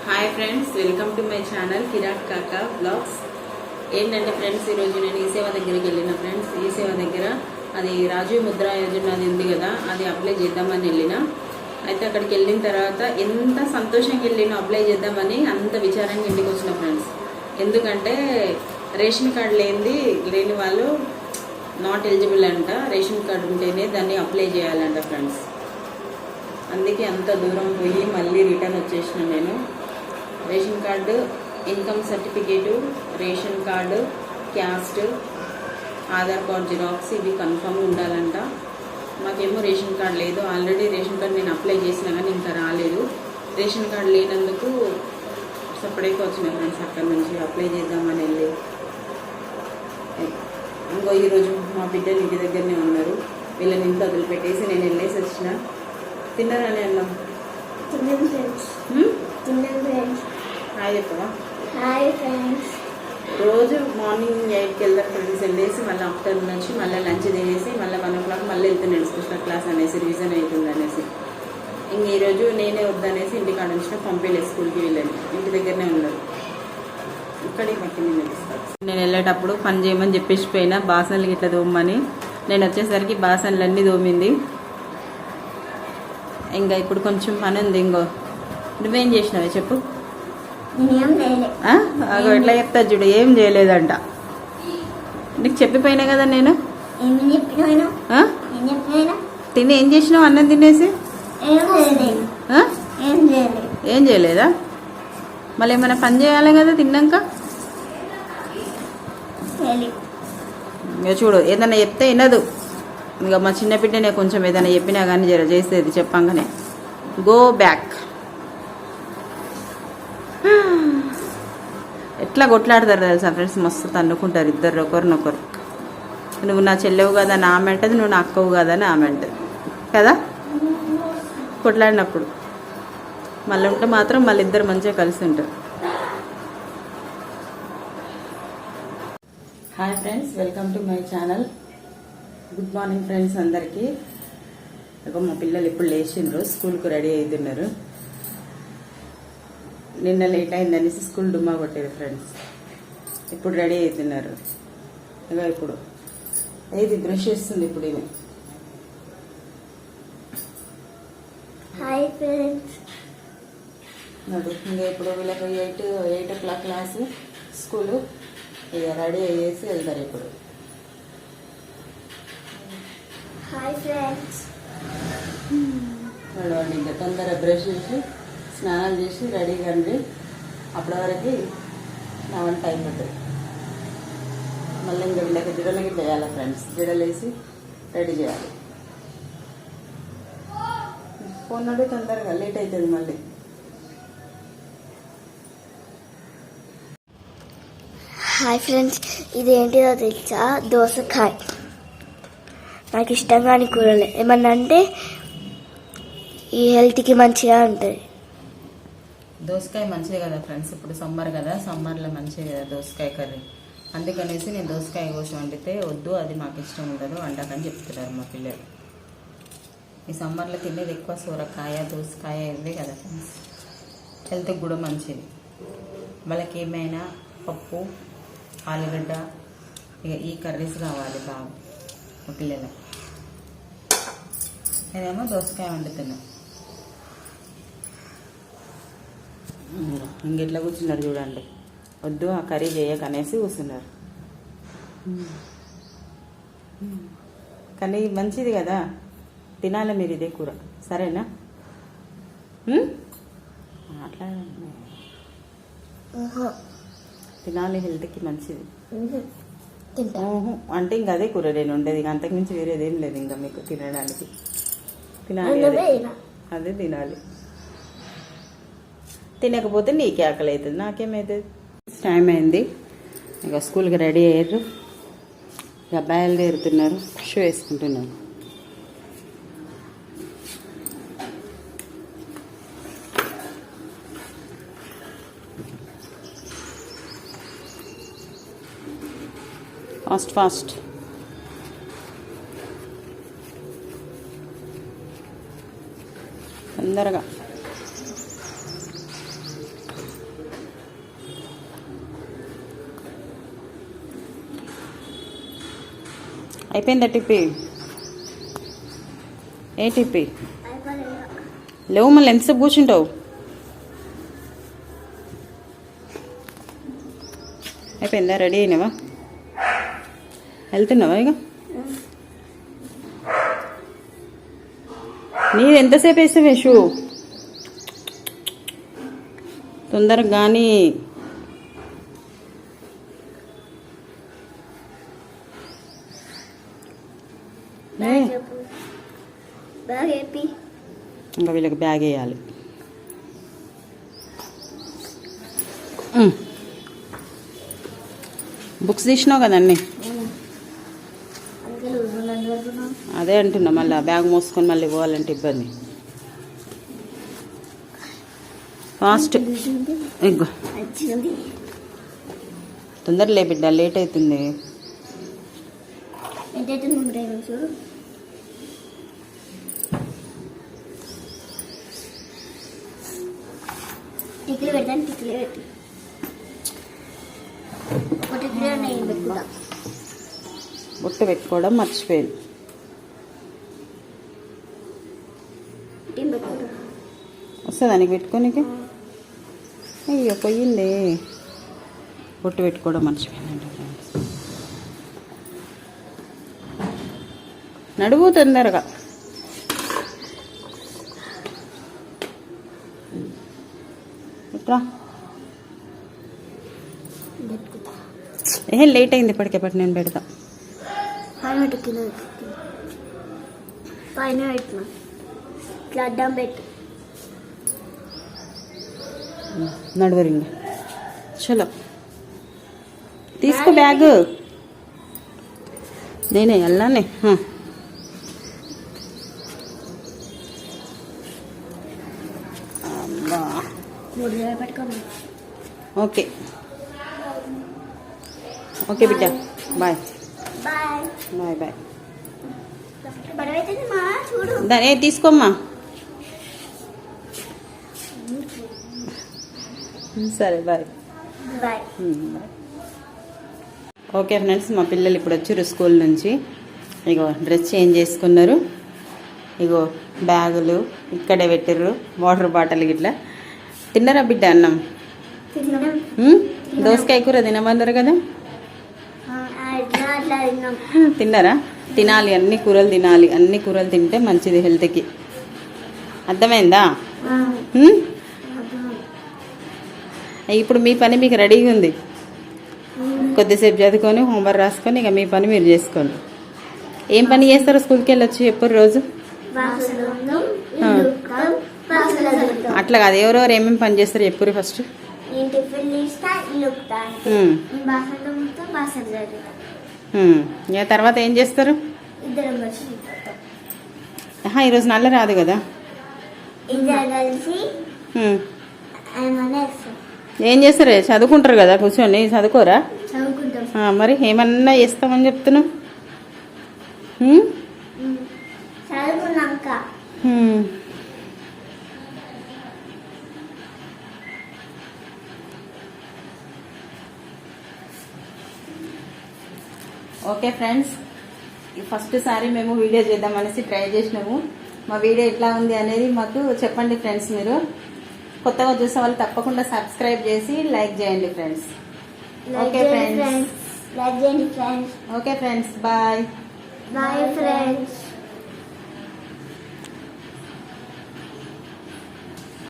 Hi friends, welcome to my channel Kirat కాకా blogs. ఏంటంటే friends, ఈరోజు నేను ఈ సేవ దగ్గరికి వెళ్ళిన ఫ్రెండ్స్. ఈ సేవ దగ్గర అది రాజీవ్ ముద్రా యోజన అది ఉంది కదా, అది అప్లై చేద్దామని వెళ్ళిన. అయితే అక్కడికి వెళ్ళిన తర్వాత ఎంత సంతోషంగా వెళ్ళిన అప్లై చేద్దామని, అంత విచారంగా ఇంటికి వచ్చిన ఫ్రెండ్స్. ఎందుకంటే రేషన్ కార్డు లేని వాళ్ళు నాట్ ఎలిజిబుల్ అంట. రేషన్ కార్డు ఉంటేనే దాన్ని అప్లై చేయాలంట ఫ్రెండ్స్. అందుకే అంత దూరం పోయి మళ్ళీ రిటర్న్ వచ్చేసిన నేను. Ration card, income certificate, ration card, caste, Aadhaar card xerox ఇవి కన్ఫర్మ్ ఉండాలంట. మాకేమో రేషన్ కార్డు లేదు. ఆల్రెడీ రేషన్ కార్డు నేను అప్లై చేసినా కానీ ఇంకా రాలేదు. రేషన్ కార్డు లేనందుకు సపరేట్గా వచ్చిన ఫ్రెండ్స్. అక్కడి నుంచి అప్లై చేద్దామని వెళ్ళి ఇంకో ఈరోజు మా బిడ్డలు ఇంటి దగ్గరనే ఉన్నారు. వీళ్ళని ఇంట్లో వదిలిపెట్టేసి నేను వెళ్ళేసి వచ్చిన. తిన్నారని అన్నాం. హాయ్ చెప్పవా? Hi friends. రోజు మార్నింగ్ 8కి వెళ్తారు ఫ్రెండ్స్. వెళ్ళేసి మళ్ళీ ఆఫ్టర్నూన్ నుంచి మళ్ళీ లంచ్ తినేసి మళ్ళీ 1 o'clock మళ్ళీ వెళ్తున్నాడు స్పెషల్ క్లాస్ అనేసి, రివిజన్ అవుతుంది అనేసి. ఇంక ఈరోజు నేనే వద్దనేసి ఇంటికాడ నుంచి పంపించలేదు స్కూల్కి. వెళ్ళాను, ఇంటి దగ్గరనే ఉన్నారు. ఇక్కడికి మట్టి నేను తీసుకోవాలి. నేను వెళ్ళేటప్పుడు పని చేయమని చెప్పేసి పోయినా, బాసనలు ఇట్లా తోమని. నేను వచ్చేసరికి బాసనలన్నీ తోమింది. ఇంకా ఇప్పుడు కొంచెం పని ఉంది. ఇంకో నువ్వేం చేసినావే చెప్పు. అగో ఎట్లా చెప్తా చూడు, ఏం చేయలేదంట. నీకు చెప్పిపోయినా కదా నేను. తిని ఏం చేసినావు? అన్నం తినేసి ఏం చేయలేదా? మళ్ళీ ఏమైనా పని చేయాలి కదా తిన్నాక. ఇక చూడు, ఏదైనా చెప్తే వినదు. ఇంకా మా చిన్న బిడ్డనే కొంచెం ఏదైనా చెప్పినా కానీ జర చేసేది చెప్పంగానే. Go back. ఎట్లా కొట్లాడతారు తెలుసా ఫ్రెండ్స్, మస్తు తన్నుకుంటారు ఇద్దరు ఒకరినొకరు. నువ్వు నా చెల్లెవు కదా అని ఆమె అంటది, నువ్వు నా అక్కవు కదా అని ఆమె అంటది కదా. కొట్లాడినప్పుడు మళ్ళీ ఉంటే మాత్రం మళ్ళీ ఇద్దరు మంచిగా కలిసి ఉంటారు. Hi friends, welcome to my channel. Good morning friends అందరికీ. మా పిల్లలు ఇప్పుడు లేచిండ్రు, స్కూల్కు రెడీ అవుతున్నారు. నిన్న లేట్ అయిందనేసి స్కూల్ డుమ్మా కొట్టేది ఫ్రెండ్స్. ఇప్పుడు రెడీ అవుతున్నారు. ఇక ఇప్పుడు ఏది బ్రష్ చేస్తుంది ఇప్పుడు ఈమె. Hi friends. ఇంకా ఇప్పుడు వీళ్ళకి 8 o'clock క్లాసు స్కూలు. ఇక రెడీ అయ్యేసి వెళ్తారు ఇప్పుడు. Hi friends. వాళ్ళు ఇంకా తొందర బ్రష్ చేసి స్నానాలు చేసి రెడీగా అండి. అప్పటి వరకు నా వంట అయిపోతుంది. మళ్ళీ ఇంకా వీళ్ళకి జడలకి చేయాలి ఫ్రెండ్స్. జడలు వేసి రెడీ చేయాలి. ఫోన్ నుండి తొందరగా లేట్ అవుతుంది మళ్ళీ. Hi friends. ఇదేంటిదో తెలుసా? దోసకాయ. నాకు ఇష్టం కాని కూరలే. ఏమన్నా అంటే ఈ హెల్త్కి మంచిగా ఉంటుంది. దోసకాయ మంచిదే కదా ఫ్రెండ్స్. ఇప్పుడు సమ్మర్ కదా, సమ్మర్లో మంచిదే కదా దోసకాయ కర్రీ. అందుకనేసి నేను దోసకాయ కోసం వండితే వద్దు, అది మాకు ఇష్టం ఉండదు వండకని చెప్తున్నారు మా పిల్లలు. ఈ సమ్మర్లో తినేది ఎక్కువ సొరకాయ, దోసకాయ ఇవే కదా ఫ్రెండ్స్. హెల్త్కి కూడా మంచిది. వాళ్ళకి ఏమైనా పప్పు, ఆలుగడ్డ, ఇక ఈ కర్రీస్ కావాలి బాగా మా పిల్లలు. నేనేమో దోసకాయ వండుతున్నా. ఇంకెట్లా కూర్చున్నారు చూడండి. వద్దు ఆ కర్రీ చేయకనేసి కూర్చున్నారు. కానీ మంచిది కదా, తినాలి మీరు ఇదే కూర. సరేనా? అట్లా తినాలి, హెల్త్కి మంచిది అంటే ఇంకా అదే కూర నేను ఉండేది. అంతకుమించి వేరేది ఏం లేదు ఇంకా మీకు తినడానికి. తినాలి, అదే తినాలి. తినకపోతే నీకే ఆకలి అవుతుంది, నాకేమవుతుంది. టైం అయింది, ఇక స్కూల్కి రెడీ అయ్యారు. ఇక బయలుదేరుతున్నారు. షూ వేసుకుంటున్నారు. Fast fast. తొందరగా అయిపోయిందా టిప్పి? ఏ టిప్పి లేవు, మళ్ళీ ఎంతసేపు కూర్చుంటావు? అయిపోయిందా? రెడీ అయినావా? వెళ్తున్నావా ఇక? నీది ఎంతసేపు వేసావే షూ? తొందరగా కానీ. ఇంకా వీళ్ళకి బ్యాగ్ వేయాలి. బుక్స్ తీసినావు కదా అన్నీ? అదే అంటున్నా, మళ్ళీ బ్యాగ్ మోసుకొని మళ్ళీ పోవాలంటే ఇబ్బంది. ఫాస్ట్ ఇగో తొందరలే బిడ్డ, లేట్ అవుతుంది. టిక్లు పెడతాను, టిక్లు పెట్టి బొట్టు పెట్టుకోవడం మర్చిపోయింది. వస్తుందా నీకు పెట్టుకోనికి? అయ్యో పోయింది. బొట్టు పెట్టుకోవడం మర్చిపోయిందండి. నడువు తొందరగా. ఇట్రా. ఏ లేట్ అయింది ఇప్పటికేపటి, నేను పెడతా. పైన పెట్టినా ఇట్లా అడ్డం పెట్టు. నడువరింగ చలో తీసుకో బ్యాగ్. నేనే వెళ్ళానే. ఓకే ఓకే బిడ్డ, బాయ్ బాయ్ బాయ్ బాయ్. బడవైతుంది మా చూడు. దాని తీసుకోమ్మా. సరే బాయ్ బాయ్. ఓకే ఫ్రెండ్స్, మా పిల్లలు ఇప్పుడు వచ్చారు స్కూల్ నుంచి. ఇగో డ్రెస్ చేంజ్ చేసుకున్నారు. ఇగో బ్యాగులు ఇక్కడే పెట్టారు, వాటర్ బాటిల్ గిట్లా. తిన్నారా బిడ్డ అన్నం? దోసకాయ కూర తినమన్నారు కదా, తిన్నారా? తినాలి, అన్ని కూరలు తినాలి. అన్ని కూరలు తింటే మంచిది హెల్త్కి. అర్థమైందా? ఇప్పుడు మీ పని మీకు రెడీగా ఉంది. కొద్దిసేపు చదువుకొని హోంవర్క్ రాసుకొని ఇక మీ పని మీరు చేసుకోండి. ఏం పని చేస్తారో స్కూల్కి వెళ్ళొచ్చు ఎప్పుడు రోజు? అట్లా కాదు, ఎవరెవరు ఏమేమి పని చేస్తారు ఎప్పుడు ఫస్ట్? ఇక తర్వాత ఏం చేస్తారు? ఈరోజు నల్ల రాదు కదా. ఏం చేస్తారు? చదువుకుంటారు కదా కూర్చొని, చదువుకోరా? మరి ఏమన్నా చేస్తామని చెప్తున్నావు? ఓకే ఫ్రెండ్స్, ఫస్ట్ సారి మేము వీడియో చేద్దామనేసి ట్రై చేసినాము. మా వీడియో ఎట్లా ఉంది అనేది మాకు చెప్పండి ఫ్రెండ్స్. మీరు కొత్తగా చూసే వాళ్ళు తప్పకుండా సబ్స్క్రైబ్ చేసి లైక్ చేయండి ఫ్రెండ్స్. ఓకే ఫ్రెండ్స్, లైక్ చేయండి friends. Okay friends, bye bye friends.